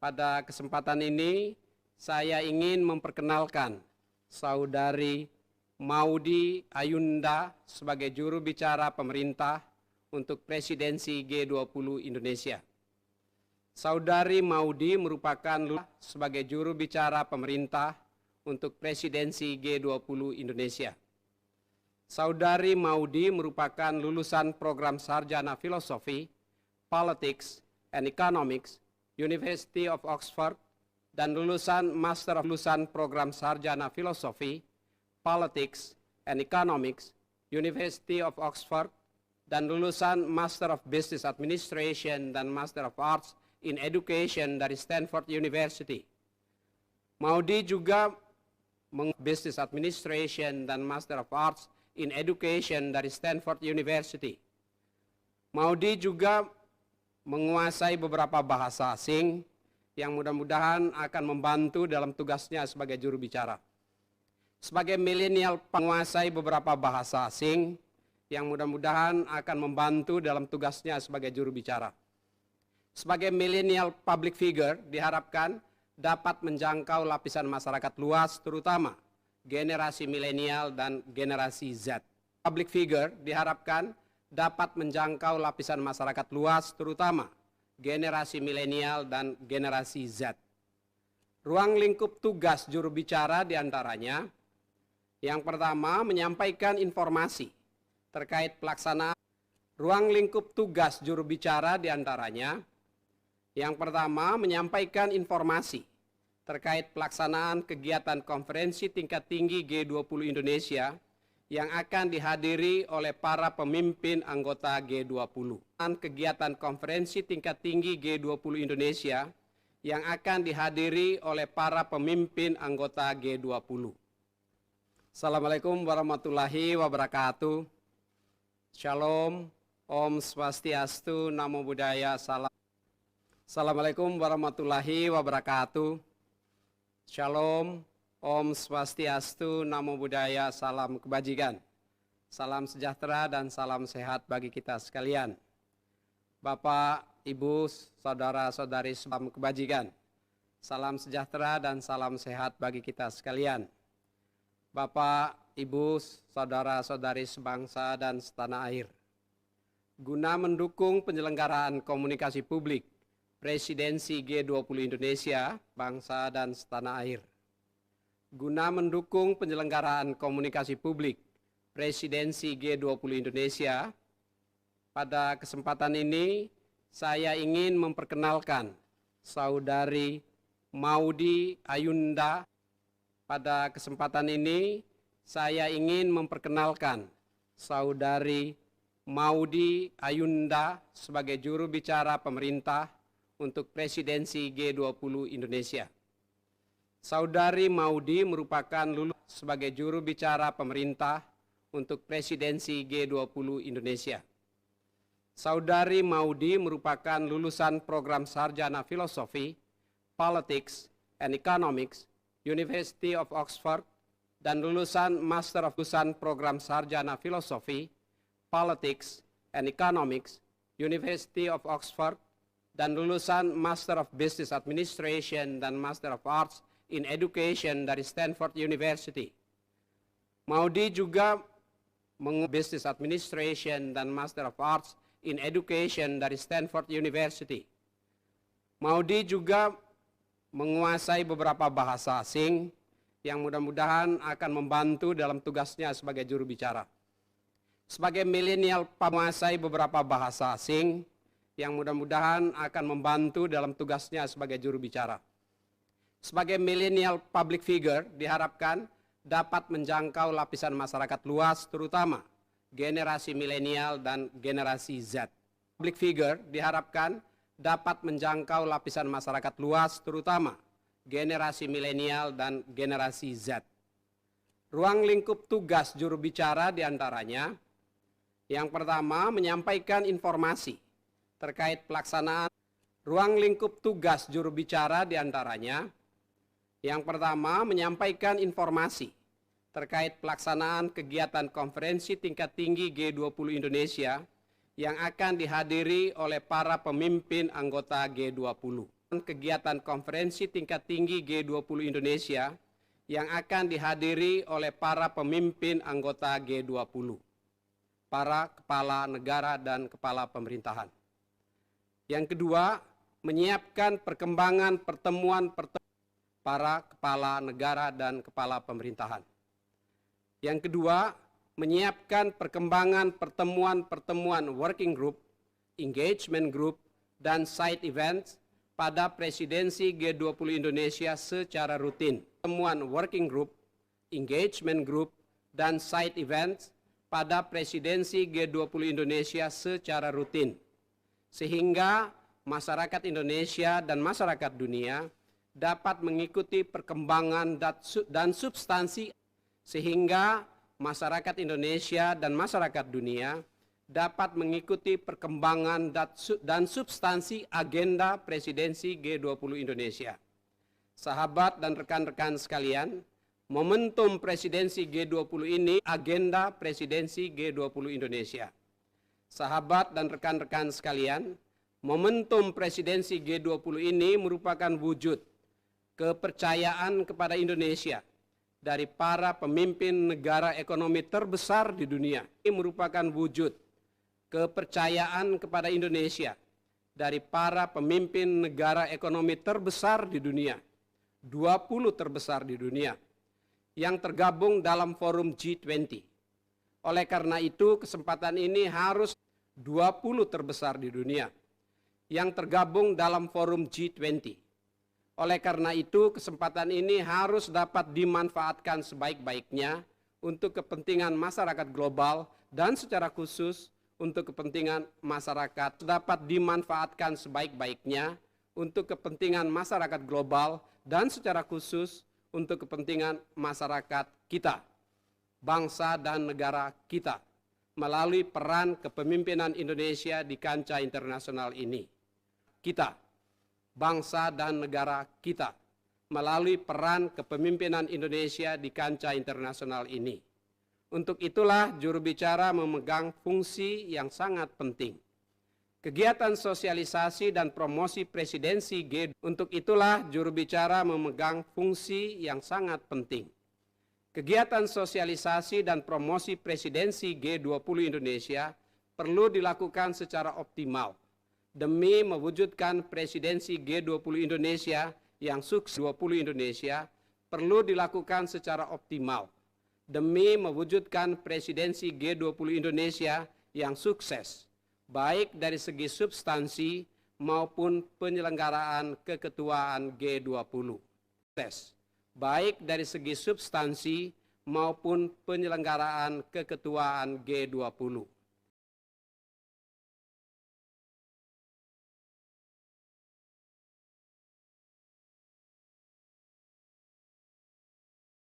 Pada kesempatan ini, saya ingin memperkenalkan Saudari Maudy Ayunda sebagai juru bicara pemerintah untuk Presidensi G20 Indonesia. Saudari Maudy merupakan sebagai juru bicara pemerintah untuk Presidensi G20 Indonesia. Saudari Maudy merupakan lulusan program sarjana filosofi, politics, and economics, University of Oxford, dan lulusan program sarjana filosofi, politics, and economics, University of Oxford, dan lulusan Master of Business Administration dan Master of Arts in Education dari Stanford University. Maudy juga Business Administration dan Master of Arts in Education dari Stanford University. Maudy juga menguasai beberapa bahasa asing yang mudah-mudahan akan membantu dalam tugasnya sebagai juru bicara. Sebagai milenial menguasai beberapa bahasa asing yang mudah-mudahan akan membantu dalam tugasnya sebagai juru bicara. Sebagai milenial public figure diharapkan dapat menjangkau lapisan masyarakat luas, terutama generasi milenial dan generasi Z. Public figure diharapkan dapat menjangkau lapisan masyarakat luas, terutama generasi milenial dan generasi Z. Ruang lingkup tugas juru bicara diantaranya, yang pertama menyampaikan informasi terkait pelaksanaan. Ruang lingkup tugas juru bicara diantaranya, yang pertama menyampaikan informasi terkait pelaksanaan kegiatan konferensi tingkat tinggi G20 Indonesia yang akan dihadiri oleh para pemimpin anggota G20. Kegiatan konferensi tingkat tinggi G20 Indonesia yang akan dihadiri oleh para pemimpin anggota G20. Assalamualaikum warahmatullahi wabarakatuh. Shalom, Om Swastiastu, Namo Buddhaya, Salam. Assalamualaikum warahmatullahi wabarakatuh. Shalom, Om Swastiastu, Namo Buddhaya, Salam Kebajikan. Salam sejahtera dan salam sehat bagi kita sekalian. Bapak, Ibu, Saudara-saudari, salam kebajikan. Salam sejahtera dan salam sehat bagi kita sekalian. Bapak, Ibu, Saudara-saudari sebangsa dan setanah air. Guna mendukung penyelenggaraan komunikasi publik Presidensi G20 Indonesia, bangsa dan setanah air. Guna mendukung penyelenggaraan komunikasi publik Presidensi G20 Indonesia, pada kesempatan ini saya ingin memperkenalkan Saudari Maudy Ayunda. Pada kesempatan ini saya ingin memperkenalkan Saudari Maudy Ayunda sebagai juru bicara pemerintah untuk Presidensi G20 Indonesia. Saudari Maudy merupakan lulusan sebagai juru bicara pemerintah untuk Presidensi G20 Indonesia. Saudari Maudy merupakan lulusan program sarjana filosofi, politics, and economics, University of Oxford, dan lulusan Master of program sarjana filosofi, politics, and economics, University of Oxford, dan lulusan Master of Business Administration dan Master of Arts in Education dari Stanford University. Maudy juga Business Administration dan Master of Arts in Education dari Stanford University. Maudy juga menguasai beberapa bahasa asing yang mudah-mudahan akan membantu dalam tugasnya sebagai juru bicara. Sebagai milenial menguasai beberapa bahasa asing yang mudah-mudahan akan membantu dalam tugasnya sebagai juru bicara. Sebagai milenial public figure diharapkan dapat menjangkau lapisan masyarakat luas, terutama generasi milenial dan generasi Z. Public figure diharapkan dapat menjangkau lapisan masyarakat luas, terutama generasi milenial dan generasi Z. Ruang lingkup tugas juru bicara diantaranya, yang pertama menyampaikan informasi terkait pelaksanaan. Ruang lingkup tugas juru bicara diantaranya, yang pertama menyampaikan informasi terkait pelaksanaan kegiatan konferensi tingkat tinggi G20 Indonesia yang akan dihadiri oleh para pemimpin anggota G20. kegiatan konferensi tingkat tinggi G20 Indonesia yang akan dihadiri oleh para pemimpin anggota G20, para kepala negara dan kepala pemerintahan. Yang kedua, menyiapkan perkembangan pertemuan para kepala negara dan kepala pemerintahan. Yang kedua, menyiapkan perkembangan pertemuan working group, engagement group, dan side events pada presidensi G20 Indonesia secara rutin. Pertemuan working group, engagement group, dan side events pada presidensi G20 Indonesia secara rutin. Sehingga masyarakat Indonesia dan masyarakat dunia dapat mengikuti perkembangan dan substansi, sehingga masyarakat Indonesia dan masyarakat dunia dapat mengikuti perkembangan dan substansi agenda presidensi G20 Indonesia. Sahabat dan rekan-rekan sekalian, momentum presidensi G20 ini agenda presidensi G20 Indonesia. Sahabat dan rekan-rekan sekalian, momentum presidensi G20 ini merupakan wujud kepercayaan kepada Indonesia dari para pemimpin negara ekonomi terbesar di dunia. Ini merupakan wujud kepercayaan kepada Indonesia dari para pemimpin negara ekonomi terbesar di dunia, 20 terbesar di dunia, yang tergabung dalam forum G20. Oleh karena itu, kesempatan ini harus 20 terbesar di dunia yang tergabung dalam forum G20. Oleh karena itu, kesempatan ini harus dapat dimanfaatkan sebaik-baiknya untuk kepentingan masyarakat global dan secara khusus untuk kepentingan masyarakat, dapat dimanfaatkan sebaik-baiknya untuk kepentingan masyarakat global dan secara khusus untuk kepentingan masyarakat kita, bangsa dan negara kita, melalui peran kepemimpinan Indonesia di kancah internasional ini. Kita, bangsa dan negara kita, melalui peran kepemimpinan Indonesia di kancah internasional ini. Untuk itulah juru bicara memegang fungsi yang sangat penting. Kegiatan sosialisasi dan promosi presidensi G20. Untuk itulah juru bicara memegang fungsi yang sangat penting. Kegiatan sosialisasi dan promosi presidensi G20 Indonesia perlu dilakukan secara optimal demi mewujudkan presidensi G20 Indonesia yang sukses. G20 Indonesia perlu dilakukan secara optimal demi mewujudkan presidensi G20 Indonesia yang sukses, baik dari segi substansi maupun penyelenggaraan keketuaan G20. Baik dari segi substansi maupun penyelenggaraan keketuaan G20.